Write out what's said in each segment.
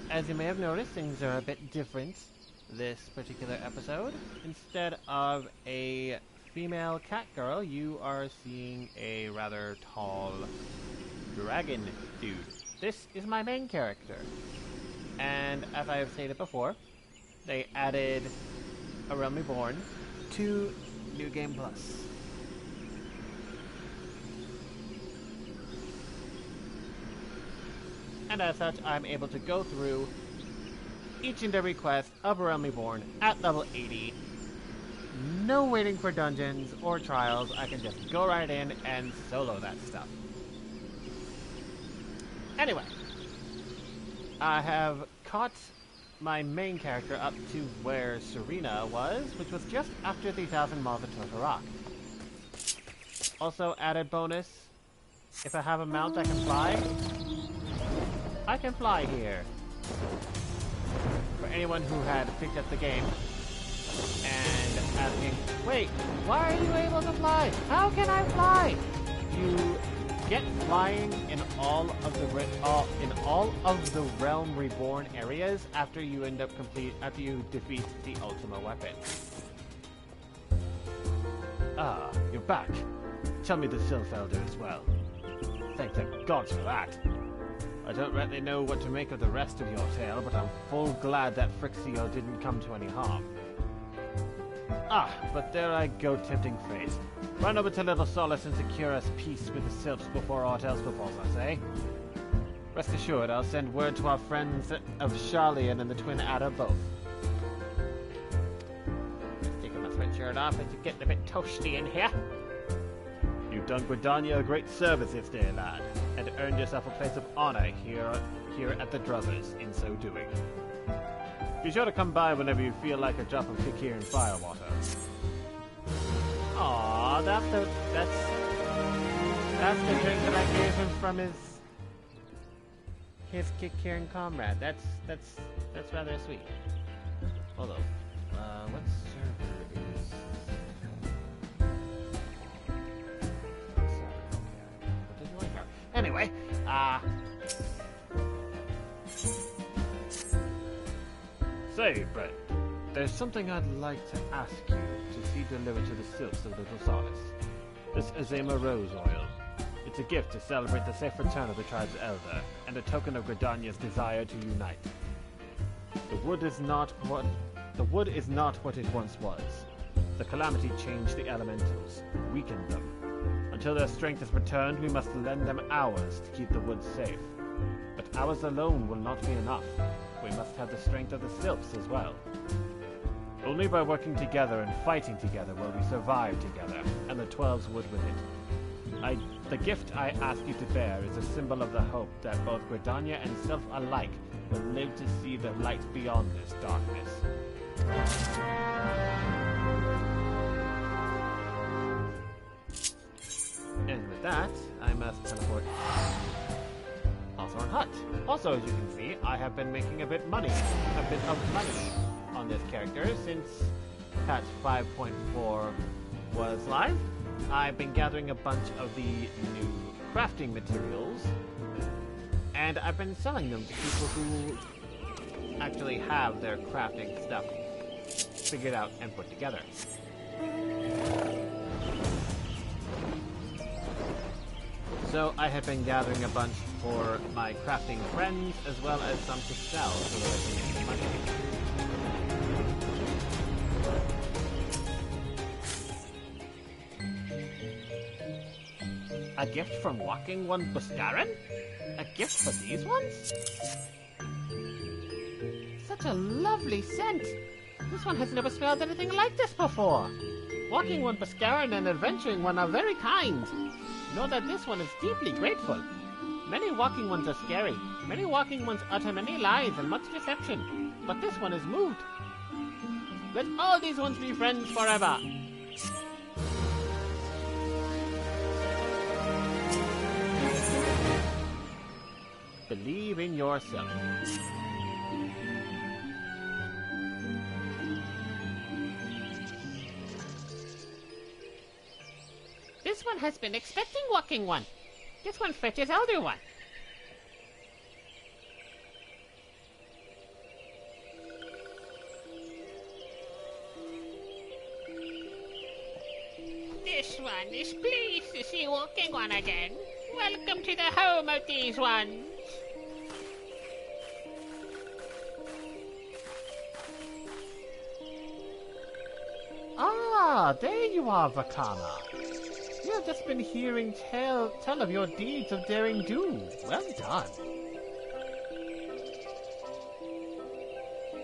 as you may have noticed, things are a bit different this particular episode. Instead of a female cat girl, you are seeing a rather tall dragon dude. This is my main character. And as I have stated before, they added A Realm Reborn to New Game Plus. And as such, I'm able to go through each and every quest of A Realm Reborn at level 80. No waiting for dungeons or trials. I can just go right in and solo that stuff. Anyway, I have caught my main character up to where Serena was, which was just after the 1,000 miles of Torta Rock. Also, added bonus, if I have a mount I can fly, I can fly here. For anyone who had picked up the game and asking, wait, why are you able to fly? How can I fly? You get flying in all of the Realm Reborn areas after you after you defeat the Ultima weapon. Ah, you're back. Tell me the Sylph Elder as well. Thank the gods for that. I don't rightly know what to make of the rest of your tale, but I'm full glad that Frixio didn't come to any harm. Ah, but there I go, tempting fate. Run over to Little Solace and secure us peace with the Sylphs before aught else befalls us, eh? Rest assured, I'll send word to our friends of Charlian and the Twin Adder both. Just taking my sweatshirt off, it's getting a bit toasty in here. You've done Gridania a great service this day, lad, and earned yourself a place of honor here at the Druthers in so doing. Be sure to come by whenever you feel like a drop of kick here in Firewater. Aww, that's the drink that I gave him from his kick-carrying comrade. That's rather sweet. Hold on. What server is? What did you want here? Anyway, Say, Brett, there's something I'd like to ask you to see delivered to the Sylphs of Little Solace. This Azema Rose Oil. It's a gift to celebrate the safe return of the tribe's elder, and a token of Gridania's desire to unite. The wood is not what it once was. The calamity changed the elementals, weakened them. Until their strength is returned, we must lend them ours to keep the woods safe. But ours alone will not be enough. We must have the strength of the Sylphs as well. Only by working together and fighting together will we survive together, and the 12s would with it. The gift I ask you to bear is a symbol of the hope that both Gridania and Sylph alike will live to see the light beyond this darkness. And with that, I must teleport Hawthorne Hut. Also, as you can see, I have been making a bit of money on this character since patch 5.4 was live. I've been gathering a bunch of the new crafting materials, and I've been selling them to people who actually have their crafting stuff figured out and put together. So I have been gathering a bunch for my crafting friends, as well as some to sell so that I can make some money. A gift from Walking One Buscaran? A gift for these ones? Such a lovely scent! This one has never smelled anything like this before! Walking One Buscaran and Adventuring One are very kind. Know that this one is deeply grateful. Many walking ones are scary. Many walking ones utter many lies and much deception. But this one is moved. Let all these ones be friends forever. Believe in yourself. This one has been expecting Walking One. This one fetches Elder One. This one is pleased to see Walking One again. Welcome to the home of these ones. Ah, there you are, Vakama. You have just been hearing tell of your deeds of daring do. Well done.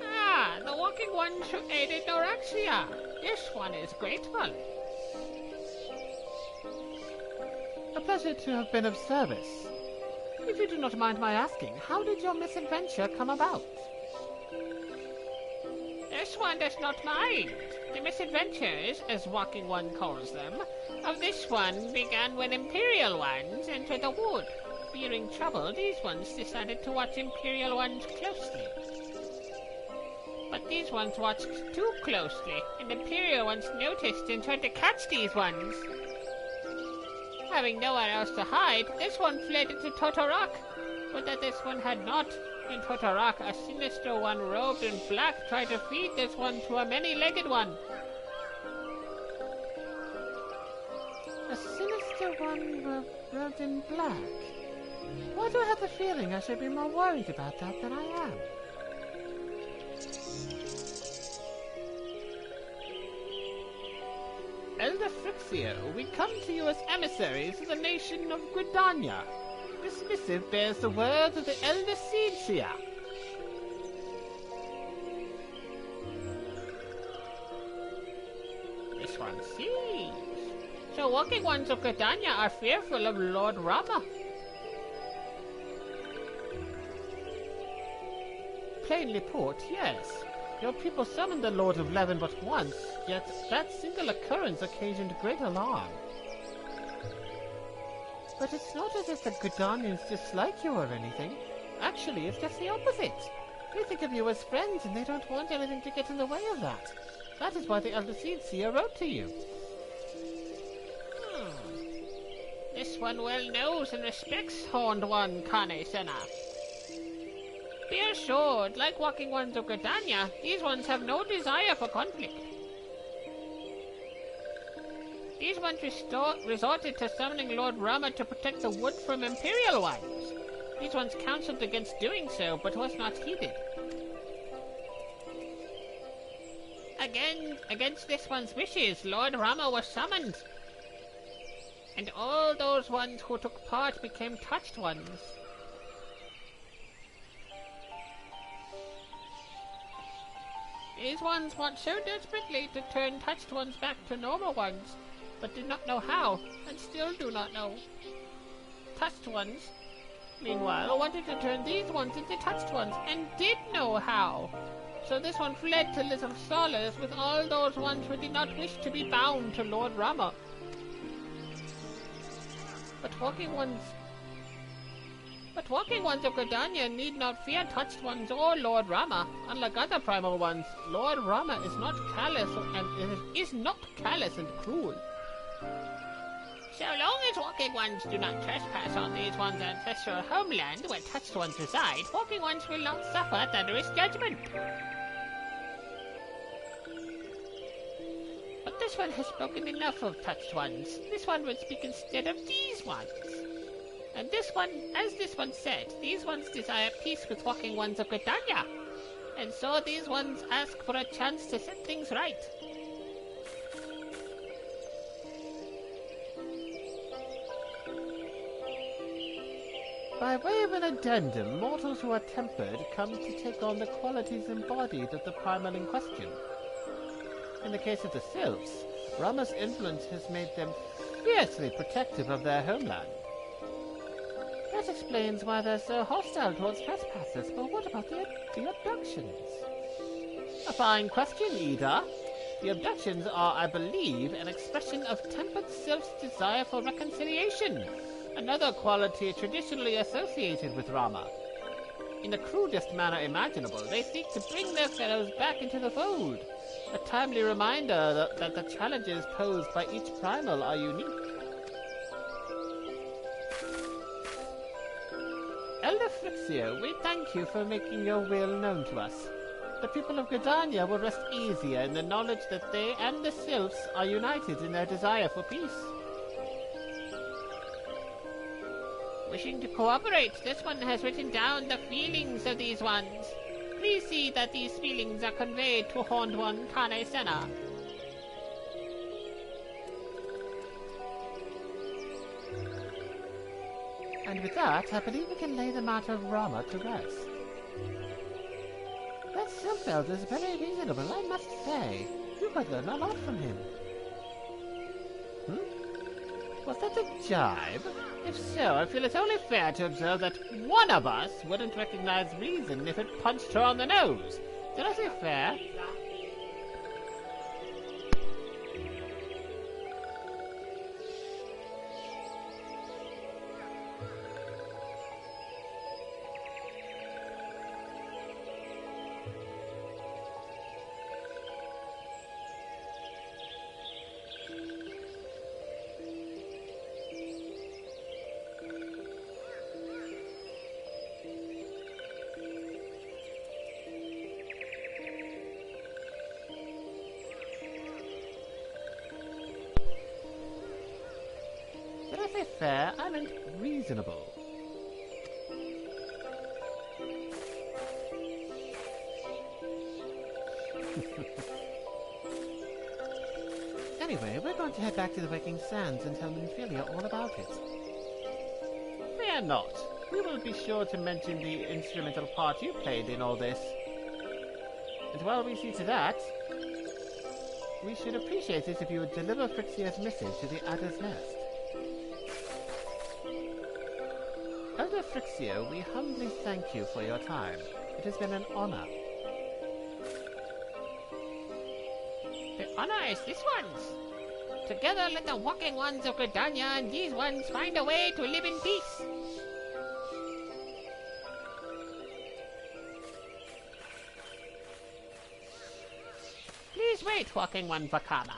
Ah, the Walking Ones who aided Eorzea. This one is grateful. A pleasure to have been of service. If you do not mind my asking, how did your misadventure come about? This one does not mind. The misadventures, as Walking One calls them, of this one began when Imperial Ones entered the wood. Fearing trouble, these ones decided to watch Imperial Ones closely. But these ones watched too closely, and Imperial Ones noticed and tried to catch these ones. Having nowhere else to hide, this one fled into Totorak, but that this one had not. In Totorak, a sinister one robed in black tried to feed this one to a many-legged one. A sinister one robed in black? Why do I have the feeling I should be more worried about that than I am? Elder Frixio, we come to you as emissaries of the nation of Gridania. This missive bears the words of the Elder Eorzea. This one sees. So Walking Ones of Gridania are fearful of Lord Rama. Plainly put, yes. Your people summoned the Lord of Leven but once, yet that single occurrence occasioned great alarm. But it's not as if the Gridanians dislike you or anything. Actually, it's just the opposite. They think of you as friends, and they don't want anything to get in the way of that. That is why the Elder Eorzea wrote to you. This one well knows and respects Horned One Kane Sena. Be assured, like Walking Ones of Gridania, these ones have no desire for conflict. These ones resorted to summoning Lord Rama to protect the wood from Imperial Ones. These ones counseled against doing so, but was not heeded. Again, against this one's wishes, Lord Rama was summoned. And all those ones who took part became touched ones. These ones want so desperately to turn touched ones back to normal ones, but did not know how, and still do not know. Touched ones, meanwhile, wanted to turn these ones into touched ones, and did know how. So this one fled to live of solace with all those ones who did not wish to be bound to Lord Rama. But Walking Ones of Gridania need not fear touched ones or Lord Rama. Unlike other primal ones, Lord Rama is not callous and cruel. So long as Walking Ones do not trespass on these ones' ancestral homeland where touched ones reside, Walking Ones will not suffer thunderous judgment. But this one has spoken enough of touched ones. This one will speak instead of these ones. And this one, as this one said, these ones desire peace with Walking Ones of Gridania. And so these ones ask for a chance to set things right. By way of an addendum, mortals who are tempered come to take on the qualities embodied of the primal in question. In the case of the Sylphs, Rama's influence has made them fiercely protective of their homeland. That explains why they're so hostile towards trespassers, but what about the abductions? A fine question, Ida. The abductions are, I believe, an expression of tempered Sylph's desire for reconciliation, another quality traditionally associated with Rama. In the crudest manner imaginable, they seek to bring their fellows back into the fold, a timely reminder that the challenges posed by each primal are unique. Elder Frixio, we thank you for making your will known to us. the people of Gridania will rest easier in the knowledge that they and the Sylphs are united in their desire for peace. Wishing to cooperate, this one has written down the feelings of these ones. Please see that these feelings are conveyed to Horned One Kane Senna. And with that, I believe we can lay the matter of Rama to rest. That Sylph Elder is very reasonable, I must say. You could learn a lot from him. Was that a jibe? If so, I feel it's only fair to observe that one of us wouldn't recognize reason if it punched her on the nose. Did I say fair? Did I say fair? I meant reasonable. Anyway, we're going to head back to the Waking Sands and tell Minfilia all about it. Fear not. We will be sure to mention the instrumental part you played in all this. And while we see to that, we should appreciate it if you would deliver Frixia's message to the Adder's Nest. Elder Frixio, we humbly thank you for your time. It has been an honor. The honor is this one's. Together let the walking ones of Gridania and these ones find a way to live in peace. Please wait, walking one Vakama.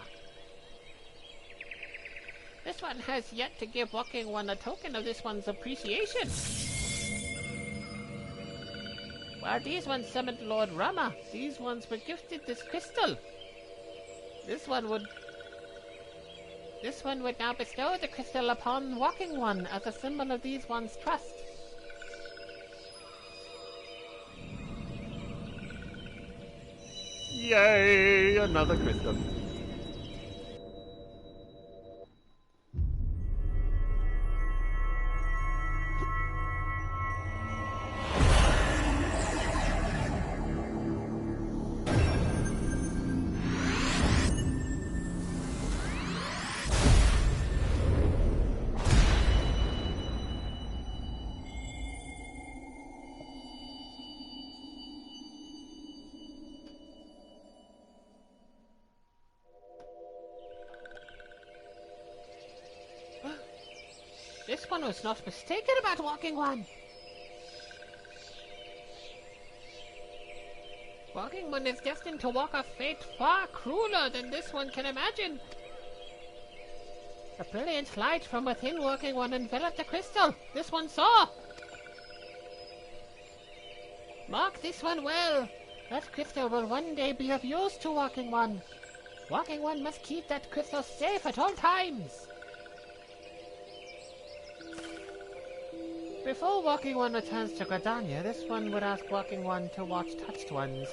This one has yet to give walking one a token of this one's appreciation. While these ones summoned Lord Rama, these ones were gifted this crystal. This one would now bestow the crystal upon walking one as a symbol of these one's trust. Yay! Another crystal. This one was not mistaken about walking one. Walking one is destined to walk a fate far crueler than this one can imagine. A brilliant light from within walking one enveloped the crystal. This one saw. Mark this one well. That crystal will one day be of use to walking one. Walking one must keep that crystal safe at all times. Before walking one returns to Gridania, this one would ask walking one to watch touched ones.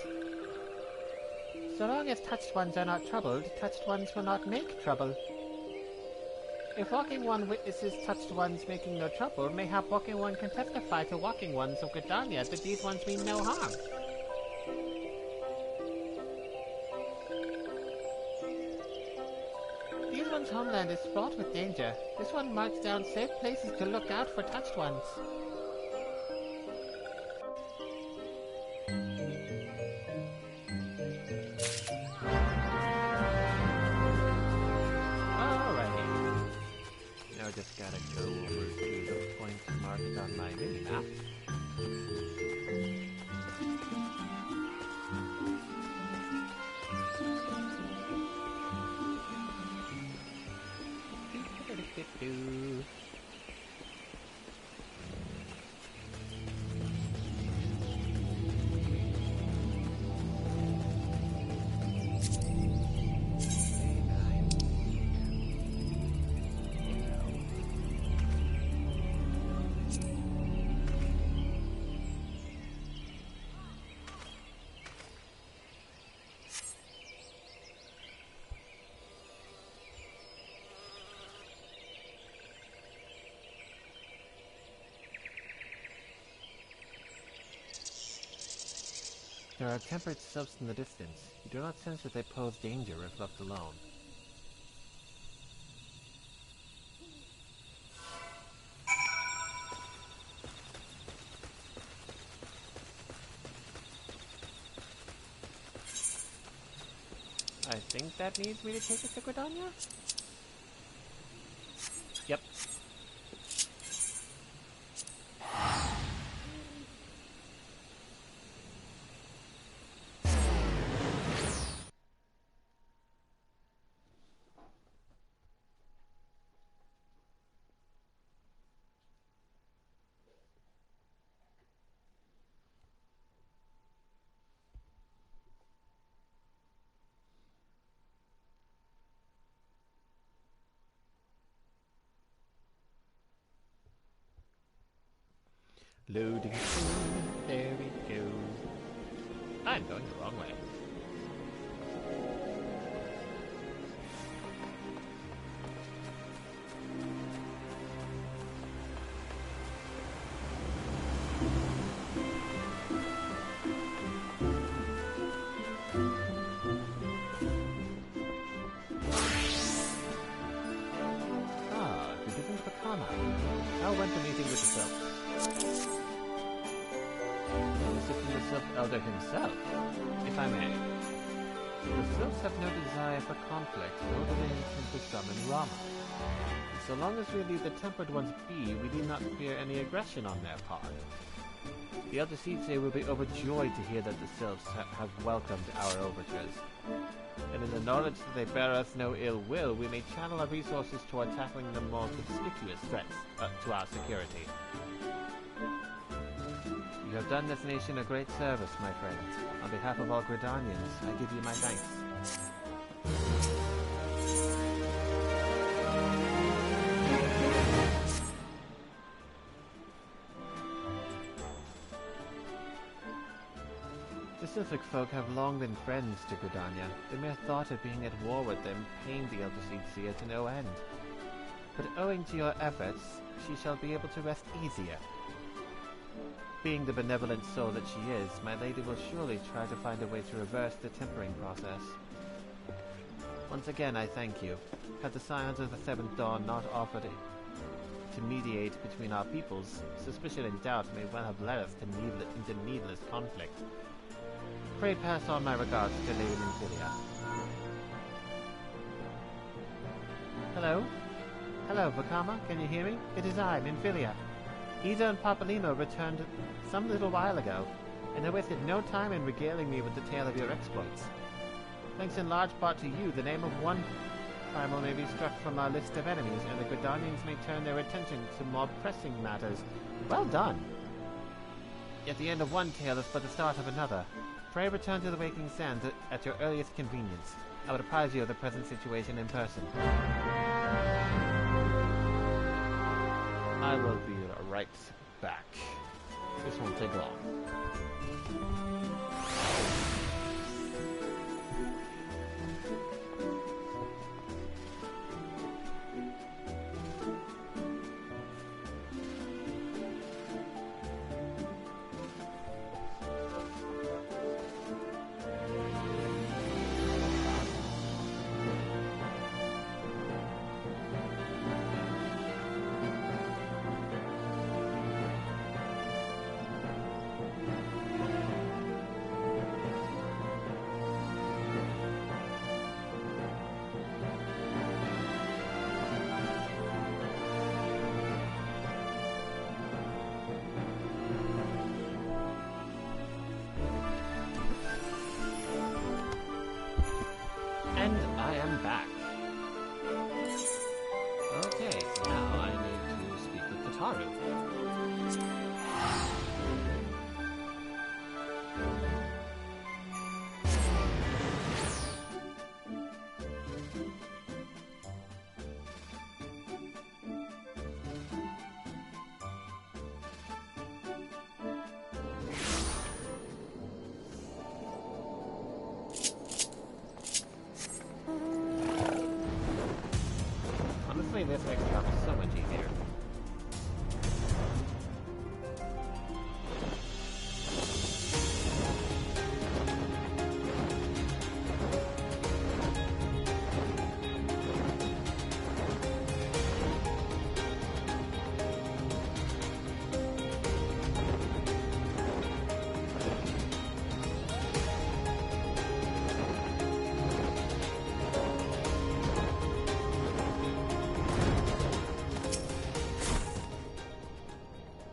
So long as touched ones are not troubled, touched ones will not make trouble. If walking one witnesses touched ones making no trouble, mayhap walking one can testify to walking ones of Gridania that these ones mean no harm. These ones' homeland is fraught with danger. This one marks down safe places to look out for touched ones. Just gotta go over to the points marked on my mini-map. There are tempered sylphs in the distance. You do not sense that they pose danger if left alone. I think that needs me to take it to Gridania? Yep. Loading. There we go. I'm going the wrong way. Ah, good evening, Vakama. How went the meeting with the Sylphs? The Sylph Elder himself, if I may. The Sylphs have no desire for conflict, nor do they intend to summon Rama. So long as we leave the Tempered Ones be, we need not fear any aggression on their part. The Elder Eorzea will be overjoyed to hear that the Sylphs have welcomed our overtures. And in the knowledge that they bear us no ill will, we may channel our resources toward tackling the more conspicuous threats to our security. You have done this nation a great service, my friend. On behalf of all Gridanians, I give you my thanks. The Sylphic folk have long been friends to Gridania. The mere thought of being at war with them pained the Elder Eorzea to no end. But owing to your efforts, she shall be able to rest easier. Being the benevolent soul that she is, my lady will surely try to find a way to reverse the tempering process. Once again, I thank you. Had the Scions of the Seventh Dawn not offered to mediate between our peoples, suspicion and doubt may well have led us into needless conflict. Pray pass on my regards to Lady Nymphilia. Hello? Hello, Vakama, can you hear me? It is I, Nymphilia. Ida and Papalymo returned some little while ago, and they wasted no time in regaling me with the tale of your exploits. Thanks in large part to you, the name of one primal may be struck from our list of enemies, and the Gridanians may turn their attention to more pressing matters. Well done! Yet the end of one tale is but the start of another. Pray return to the Waking Sands at your earliest convenience. I would apprise you of the present situation in person. I will be right back. This won't take long.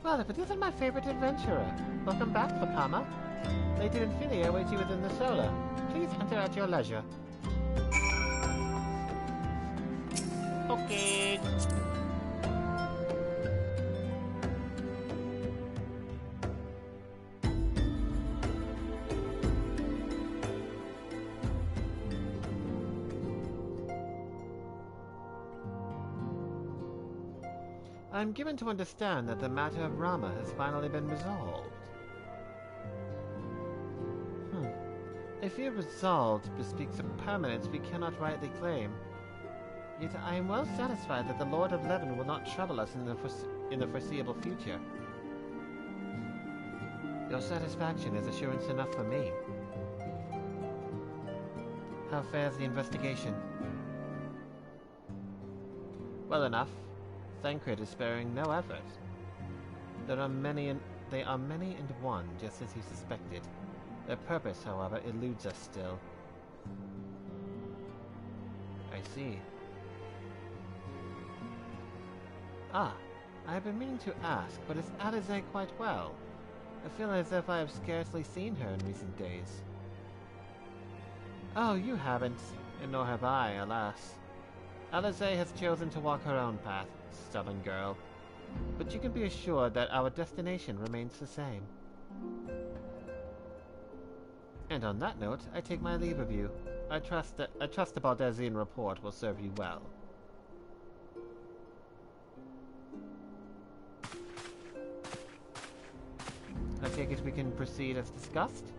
Well, if it isn't my favorite adventurer. Welcome back, Vakama. Lady Infilia awaits you within the solar. Please enter at your leisure. Okay. I'm given to understand that the matter of Rama has finally been resolved. I fear resolved bespeaks a permanence we cannot rightly claim. Yet I am well satisfied that the Lord of Leven will not trouble us in the foreseeable future. Your satisfaction is assurance enough for me. How fares the investigation? Well enough. Thancred is sparing no effort. They are many and one, just as he suspected. Their purpose, however, eludes us still. I see. Ah, I have been meaning to ask, but is Eorzea quite well? I feel as if I have scarcely seen her in recent days. Oh, you haven't, and nor have I, alas. Eorzea has chosen to walk her own path, stubborn girl. But you can be assured that our destination remains the same. And on that note, I take my leave of you. I trust the Baldezian report will serve you well. I take it we can proceed as discussed?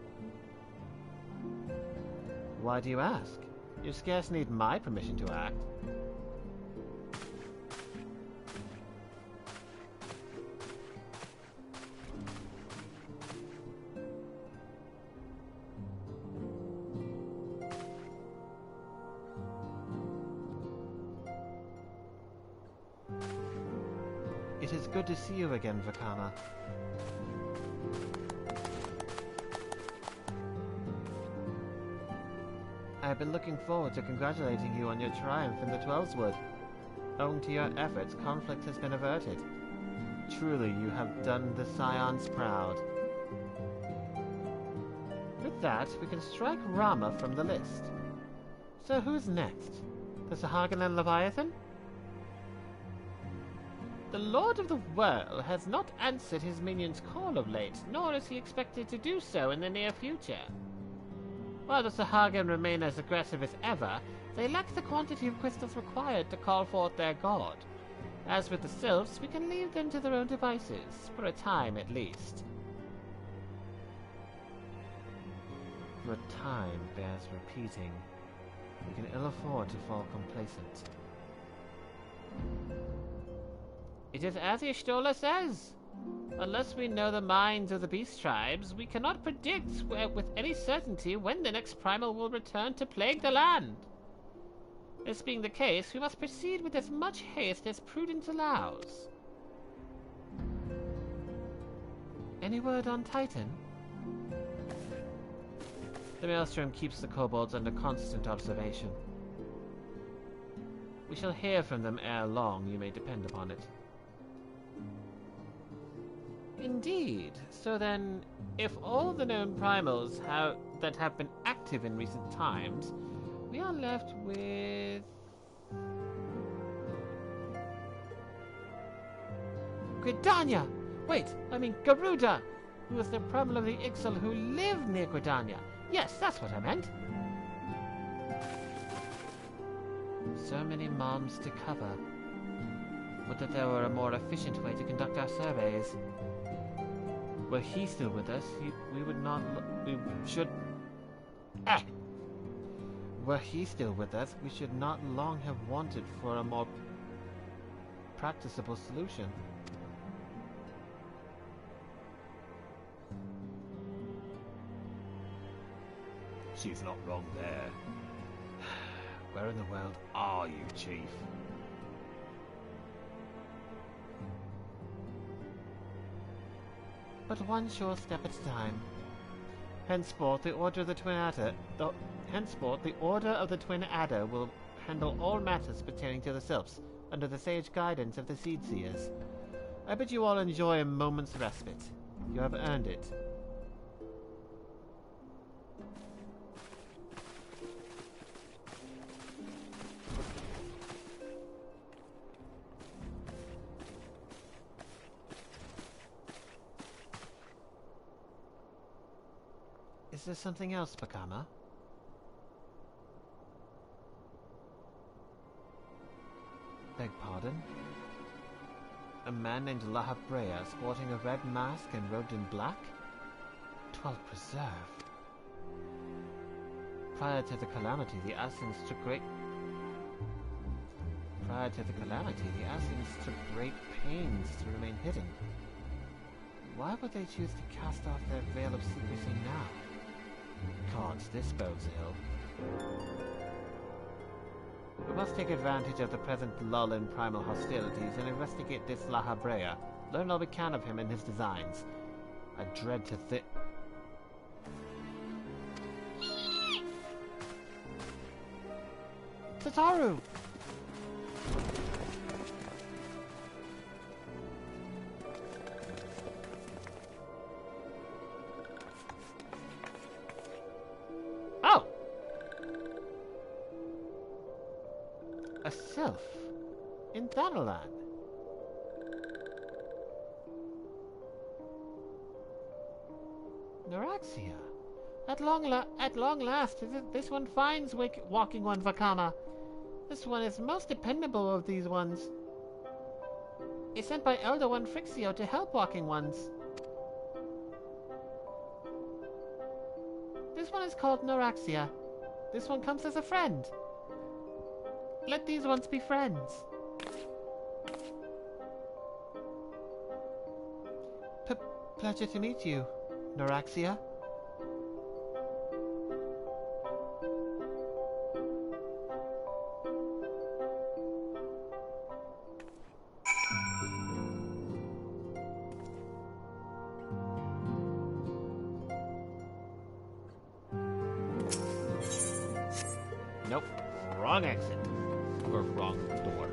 Why do you ask? You scarce need my permission to act. It is good to see you again, Vakama. I have been looking forward to congratulating you on your triumph in the Twelveswood. Owing to your efforts, conflict has been averted. Truly, you have done the Scions proud. With that, we can strike Rama from the list. So who's next? The Sahagin and Leviathan? The Lord of the Whirl has not answered his minion's call of late, nor is he expected to do so in the near future. While the Sahagin remain as aggressive as ever, they lack the quantity of crystals required to call forth their god. As with the Sylphs, we can leave them to their own devices, for a time at least. For a time bears repeating. We can ill afford to fall complacent. It is as Y'shtola says. Unless we know the minds of the beast tribes, we cannot predict with any certainty when the next primal will return to plague the land. This being the case, we must proceed with as much haste as prudence allows. Any word on Titan? The Maelstrom keeps the kobolds under constant observation. We shall hear from them ere long, you may depend upon it. Indeed. So then, if all the known primals that have been active in recent times, we are left with... Gridania! Wait, I mean Garuda, who was the primal of the Ixal who lived near Gridania. Yes, that's what I meant. So many moms to cover. Would that there were a more efficient way to conduct our surveys. Were he still with us, Were he still with us, we should not long have wanted for a more practicable solution. She's not wrong there. Where in the world are you, Chief? But one sure step at a time. Henceforth, the Order of the Twin Adder will handle all matters pertaining to the Sylphs, under the sage guidance of the Seed Seers. I bid you all enjoy a moment's respite. You have earned it. Is there something else, Vakama? Beg pardon? A man named Lahabrea sporting a red mask and robed in black? 12 preserve. Prior to the calamity, the Assassins took great pains to remain hidden. Why would they choose to cast off their veil of secrecy now? Gods, this bodes ill. We must take advantage of the present lull in primal hostilities and investigate this Lahabrea. Learn all we can of him and his designs. I dread to think... Tataru! Oh! A sylph in Thanalan. Eorzea. At long last, this one finds walking one, Vakama. This one is most dependable of these ones. It's sent by Elder One Frixio to help walking ones. This one is called Eorzea. This one comes as a friend. Let these ones be friends. Pleasure to meet you, Eorzea. Nope. Wrong exit. Or wrong door.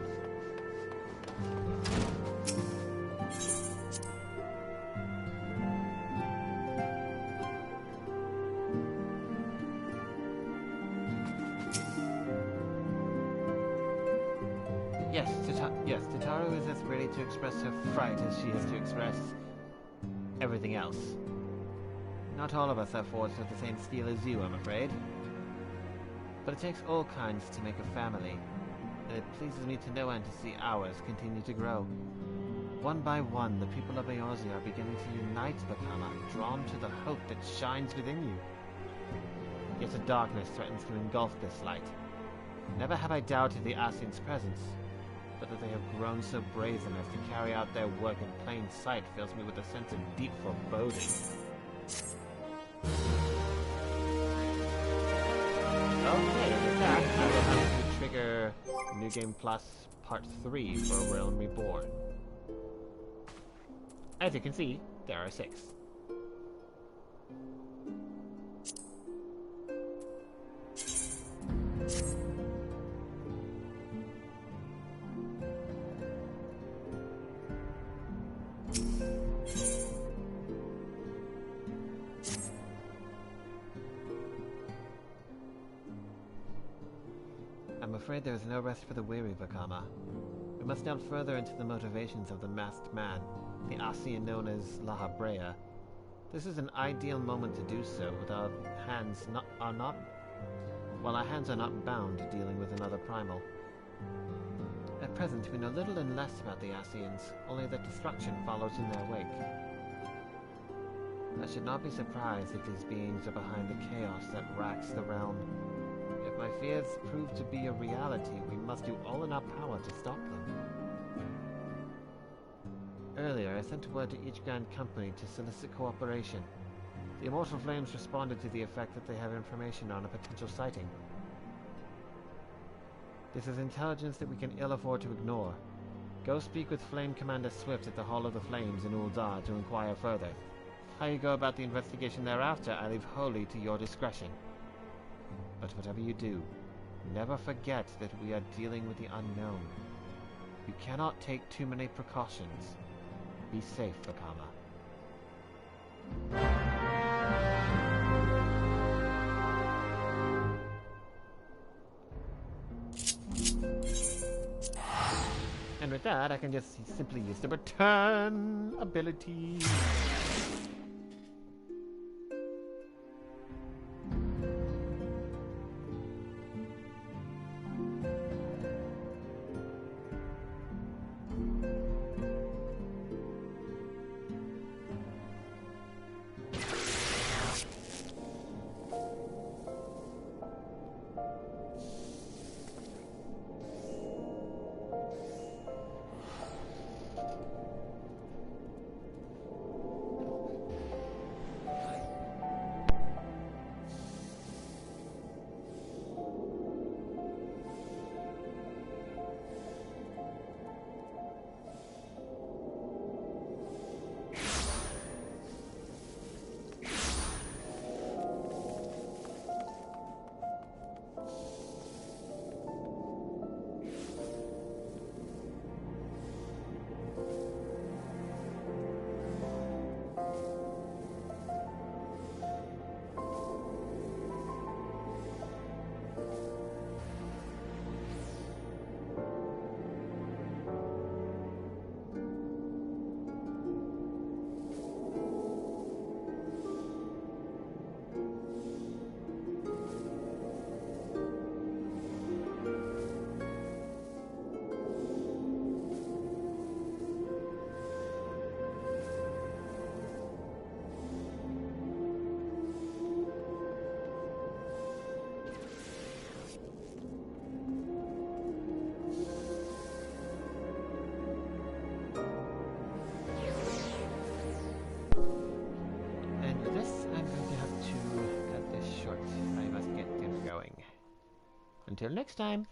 Yes, Tataru is as ready to express her fright as she is to express everything else. Not all of us are forged with the same steel as you, I'm afraid. But it takes all kinds to make a family, and it pleases me to no end to see ours continue to grow. One by one, the people of Eorzea are beginning to unite, Vakama, drawn to the hope that shines within you. Yet a darkness threatens to engulf this light. Never have I doubted the Assassins' presence, but that they have grown so brazen as to carry out their work in plain sight fills me with a sense of deep foreboding. Okay, with that, I will have to trigger New Game Plus Part 3 for Realm Reborn. As you can see, there are 6. I'm afraid there is no rest for the weary, Vakama. We must delve further into the motivations of the masked man, the Assassine known as Lahabrea. This is an ideal moment to do so, with our hands are not bound to dealing with another primal. At present, we know little and less about the Assassins, only that destruction follows in their wake. I should not be surprised if these beings are behind the chaos that racks the realm. If my fears prove to be a reality, we must do all in our power to stop them. Earlier, I sent word to each Grand Company to solicit cooperation. The Immortal Flames responded to the effect that they have information on a potential sighting. This is intelligence that we can ill afford to ignore. Go speak with Flame Commander Swift at the Hall of the Flames in Ul'dah to inquire further. How you go about the investigation thereafter, I leave wholly to your discretion. But whatever you do, never forget that we are dealing with the unknown. You cannot take too many precautions. Be safe, Vakama. And with that, I can just simply use the return ability. Until next time.